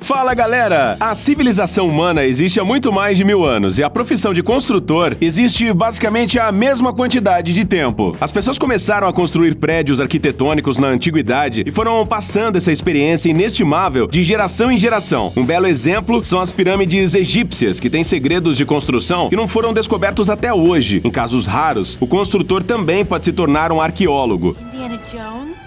Fala galera! A civilização humana existe há muito mais de 1000 anos e a profissão de construtor existe basicamente a mesma quantidade de tempo. As pessoas começaram a construir prédios arquitetônicos na antiguidade e foram passando essa experiência inestimável de geração em geração. Um belo exemplo são as pirâmides egípcias, que têm segredos de construção que não foram descobertos até hoje. Em casos raros, o construtor também pode se tornar um arqueólogo. Indiana Jones?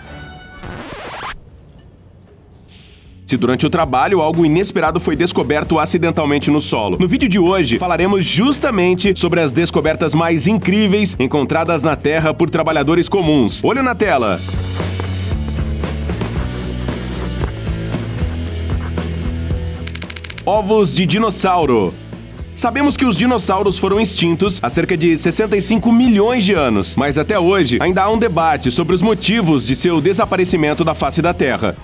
Se durante o trabalho algo inesperado foi descoberto acidentalmente no solo. No vídeo de hoje, falaremos justamente sobre as descobertas mais incríveis encontradas na Terra por trabalhadores comuns. Olho na tela! Ovos de dinossauro. Sabemos que os dinossauros foram extintos há cerca de 65 milhões de anos, mas até hoje ainda há um debate sobre os motivos de seu desaparecimento da face da Terra.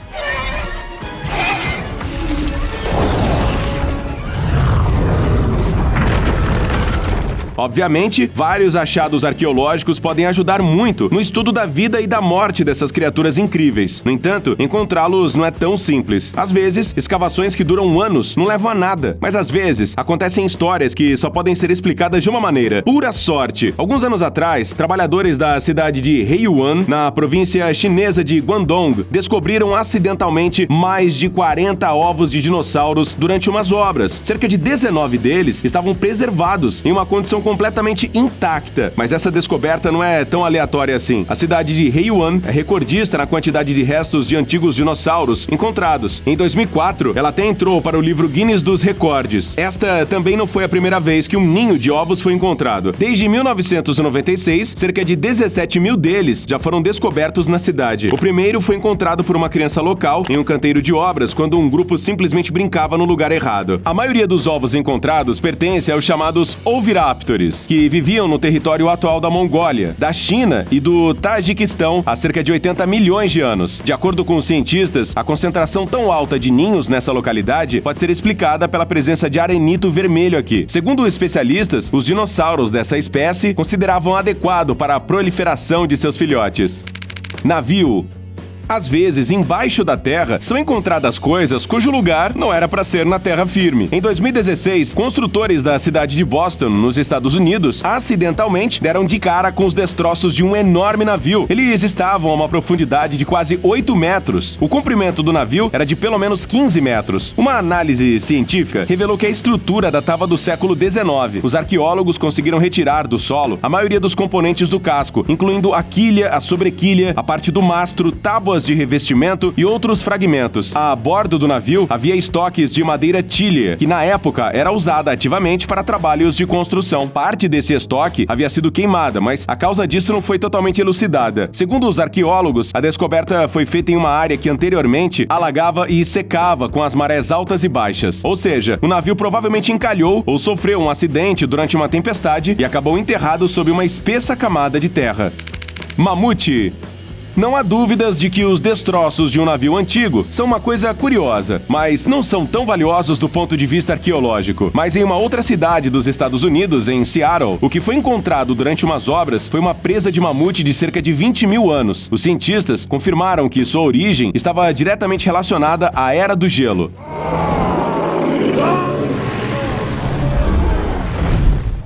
Obviamente, vários achados arqueológicos podem ajudar muito no estudo da vida e da morte dessas criaturas incríveis. No entanto, encontrá-los não é tão simples. Às vezes, escavações que duram anos não levam a nada, mas às vezes acontecem histórias que só podem ser explicadas de uma maneira: pura sorte. Alguns anos atrás, trabalhadores da cidade de Heiyuan, na província chinesa de Guangdong, descobriram acidentalmente mais de 40 ovos de dinossauros durante umas obras. Cerca de 19 deles estavam preservados em uma condição completamente intacta. Mas essa descoberta não é tão aleatória assim. A cidade de Heiyuan é recordista na quantidade de restos de antigos dinossauros encontrados. Em 2004, ela até entrou para o livro Guinness dos Recordes. Esta também não foi a primeira vez que um ninho de ovos foi encontrado. Desde 1996, cerca de 17 mil deles já foram descobertos na cidade. O primeiro foi encontrado por uma criança local em um canteiro de obras quando um grupo simplesmente brincava no lugar errado. A maioria dos ovos encontrados pertence aos chamados oviraptors, que viviam no território atual da Mongólia, da China e do Tajiquistão há cerca de 80 milhões de anos. De acordo com os cientistas, a concentração tão alta de ninhos nessa localidade pode ser explicada pela presença de arenito vermelho aqui. Segundo especialistas, os dinossauros dessa espécie consideravam adequado para a proliferação de seus filhotes. Navio. Às vezes, embaixo da terra, são encontradas coisas cujo lugar não era para ser na terra firme. Em 2016, construtores da cidade de Boston, nos Estados Unidos, acidentalmente deram de cara com os destroços de um enorme navio. Eles estavam a uma profundidade de quase 8 metros. O comprimento do navio era de pelo menos 15 metros. Uma análise científica revelou que a estrutura datava do século XIX. Os arqueólogos conseguiram retirar do solo a maioria dos componentes do casco, incluindo a quilha, a sobrequilha, a parte do mastro, tábuas de revestimento e outros fragmentos. A bordo do navio havia estoques de madeira tilha, que na época era usada ativamente para trabalhos de construção. Parte desse estoque havia sido queimada, mas a causa disso não foi totalmente elucidada. Segundo os arqueólogos, a descoberta foi feita em uma área que anteriormente alagava e secava com as marés altas e baixas. Ou seja, o navio provavelmente encalhou ou sofreu um acidente durante uma tempestade e acabou enterrado sob uma espessa camada de terra. Mamute. Não há dúvidas de que os destroços de um navio antigo são uma coisa curiosa, mas não são tão valiosos do ponto de vista arqueológico. Mas em uma outra cidade dos Estados Unidos, em Seattle, o que foi encontrado durante umas obras foi uma presa de mamute de cerca de 20 mil anos. Os cientistas confirmaram que sua origem estava diretamente relacionada à Era do Gelo.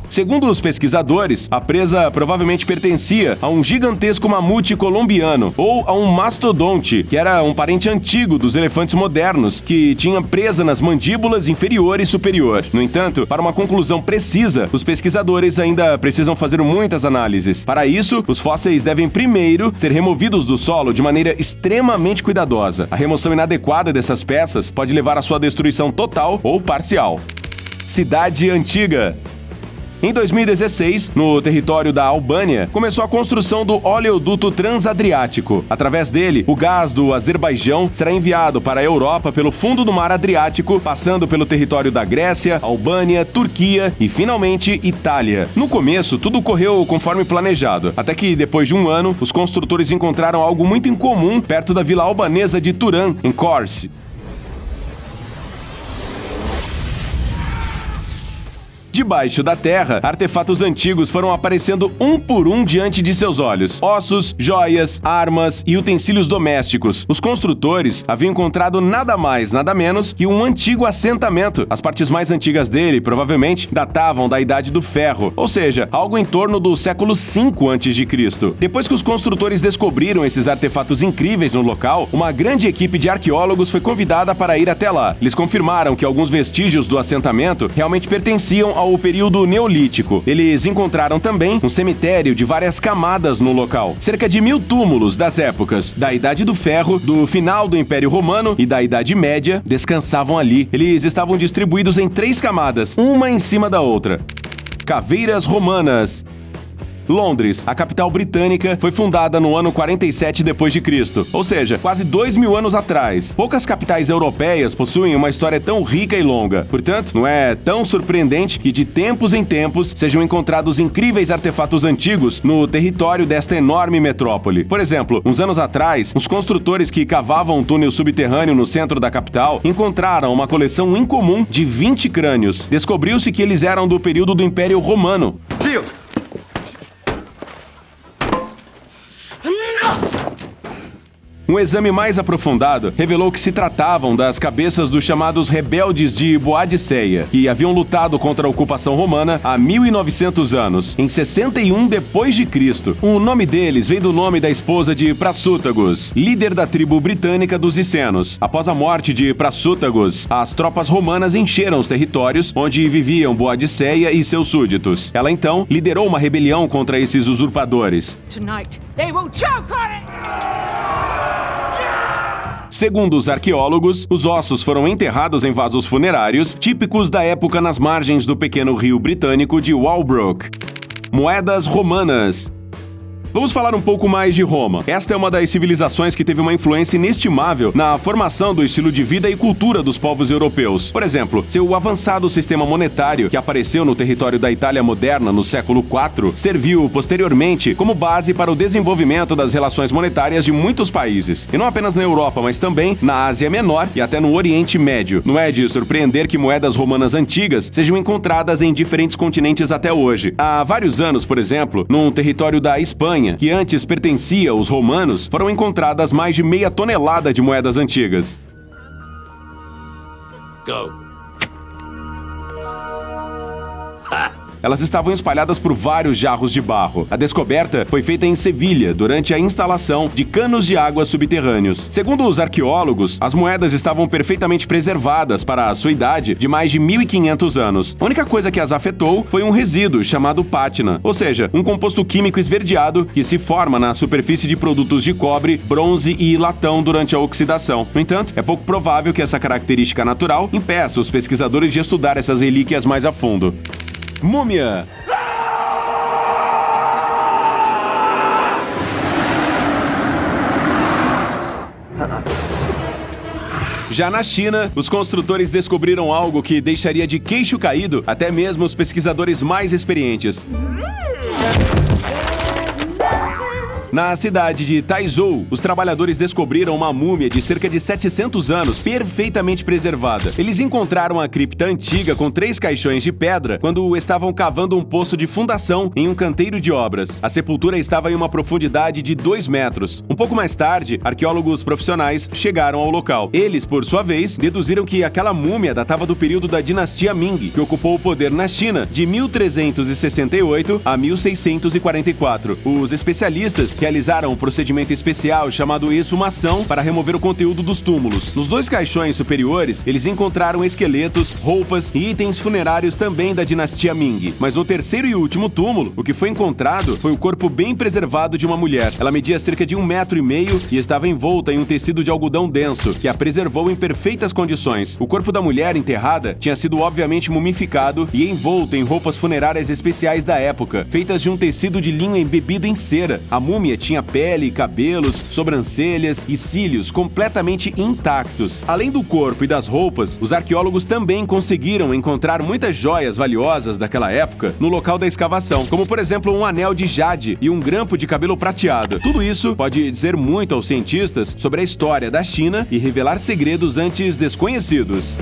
Segundo os pesquisadores, a presa provavelmente pertencia a um gigantesco mamute colombiano ou a um mastodonte, que era um parente antigo dos elefantes modernos, que tinha presa nas mandíbulas inferior e superior. No entanto, para uma conclusão precisa, os pesquisadores ainda precisam fazer muitas análises. Para isso, os fósseis devem primeiro ser removidos do solo de maneira extremamente cuidadosa. A remoção inadequada dessas peças pode levar à sua destruição total ou parcial. Cidade Antiga. Em 2016, no território da Albânia, começou a construção do oleoduto transadriático. Através dele, o gás do Azerbaijão será enviado para a Europa pelo fundo do mar Adriático, passando pelo território da Grécia, Albânia, Turquia e, finalmente, Itália. No começo, tudo correu conforme planejado, até que, depois de um ano, os construtores encontraram algo muito incomum perto da vila albanesa de Turan, em Korçë. Debaixo da terra, artefatos antigos foram aparecendo um por um diante de seus olhos. Ossos, joias, armas e utensílios domésticos. Os construtores haviam encontrado nada mais, nada menos que um antigo assentamento. As partes mais antigas dele, provavelmente, datavam da Idade do Ferro, ou seja, algo em torno do século V a.C. Depois que os construtores descobriram esses artefatos incríveis no local, uma grande equipe de arqueólogos foi convidada para ir até lá. Eles confirmaram que alguns vestígios do assentamento realmente pertenciam ao período neolítico. Eles encontraram também um cemitério de várias camadas no local. Cerca de 1000 túmulos das épocas da Idade do Ferro, do final do Império Romano e da Idade Média descansavam ali. Eles estavam distribuídos em 3 camadas, uma em cima da outra. Caveiras romanas. Londres, a capital britânica, foi fundada no ano 47 d.C., ou seja, quase 2000 anos atrás. Poucas capitais europeias possuem uma história tão rica e longa. Portanto, não é tão surpreendente que de tempos em tempos sejam encontrados incríveis artefatos antigos no território desta enorme metrópole. Por exemplo, uns anos atrás, os construtores que cavavam um túnel subterrâneo no centro da capital encontraram uma coleção incomum de 20 crânios. Descobriu-se que eles eram do período do Império Romano. Um exame mais aprofundado revelou que se tratavam das cabeças dos chamados rebeldes de Boadiceia, que haviam lutado contra a ocupação romana há 1900 anos, em 61 d.C. O nome deles vem do nome da esposa de Prasútagos, líder da tribo britânica dos Icenos. Após a morte de Prasútagos, as tropas romanas encheram os territórios onde viviam Boadiceia e seus súditos. Ela então liderou uma rebelião contra esses usurpadores. Tonight, they will choke on it! Segundo os arqueólogos, os ossos foram enterrados em vasos funerários típicos da época nas margens do pequeno rio britânico de Walbrook. Moedas romanas. Vamos falar um pouco mais de Roma. Esta é uma das civilizações que teve uma influência inestimável na formação do estilo de vida e cultura dos povos europeus. Por exemplo, seu avançado sistema monetário, que apareceu no território da Itália moderna no século IV, serviu posteriormente como base para o desenvolvimento das relações monetárias de muitos países. E não apenas na Europa, mas também na Ásia Menor e até no Oriente Médio. Não é de surpreender que moedas romanas antigas sejam encontradas em diferentes continentes até hoje. Há vários anos, por exemplo, num território da Espanha, que antes pertencia aos romanos, foram encontradas mais de meia tonelada de moedas antigas. Go. Elas estavam espalhadas por vários jarros de barro. A descoberta foi feita em Sevilha, durante a instalação de canos de água subterrâneos. Segundo os arqueólogos, as moedas estavam perfeitamente preservadas para a sua idade de mais de 1500 anos. A única coisa que as afetou foi um resíduo chamado pátina, ou seja, um composto químico esverdeado que se forma na superfície de produtos de cobre, bronze e latão durante a oxidação. No entanto, é pouco provável que essa característica natural impeça os pesquisadores de estudar essas relíquias mais a fundo. Múmia. Já na China, os construtores descobriram algo que deixaria de queixo caído até mesmo os pesquisadores mais experientes. Na cidade de Taizhou, os trabalhadores descobriram uma múmia de cerca de 700 anos, perfeitamente preservada. Eles encontraram a cripta antiga com 3 caixões de pedra quando estavam cavando um poço de fundação em um canteiro de obras. A sepultura estava em uma profundidade de 2 metros. Um pouco mais tarde, arqueólogos profissionais chegaram ao local. Eles, por sua vez, deduziram que aquela múmia datava do período da dinastia Ming, que ocupou o poder na China de 1368 a 1644. Os especialistas realizaram um procedimento especial chamado exumação para remover o conteúdo dos túmulos. Nos 2 caixões superiores, eles encontraram esqueletos, roupas e itens funerários também da dinastia Ming. Mas no terceiro e último túmulo, o que foi encontrado foi o corpo bem preservado de uma mulher. Ela media cerca de 1,5 metros e estava envolta em um tecido de algodão denso, que a preservou em perfeitas condições. O corpo da mulher enterrada tinha sido obviamente mumificado e envolto em roupas funerárias especiais da época, feitas de um tecido de linho embebido em cera. A múmia tinha pele, cabelos, sobrancelhas e cílios completamente intactos. Além do corpo e das roupas, os arqueólogos também conseguiram encontrar muitas joias valiosas daquela época no local da escavação, como por exemplo um anel de jade e um grampo de cabelo prateado. Tudo isso pode dizer muito aos cientistas sobre a história da China e revelar segredos antes desconhecidos.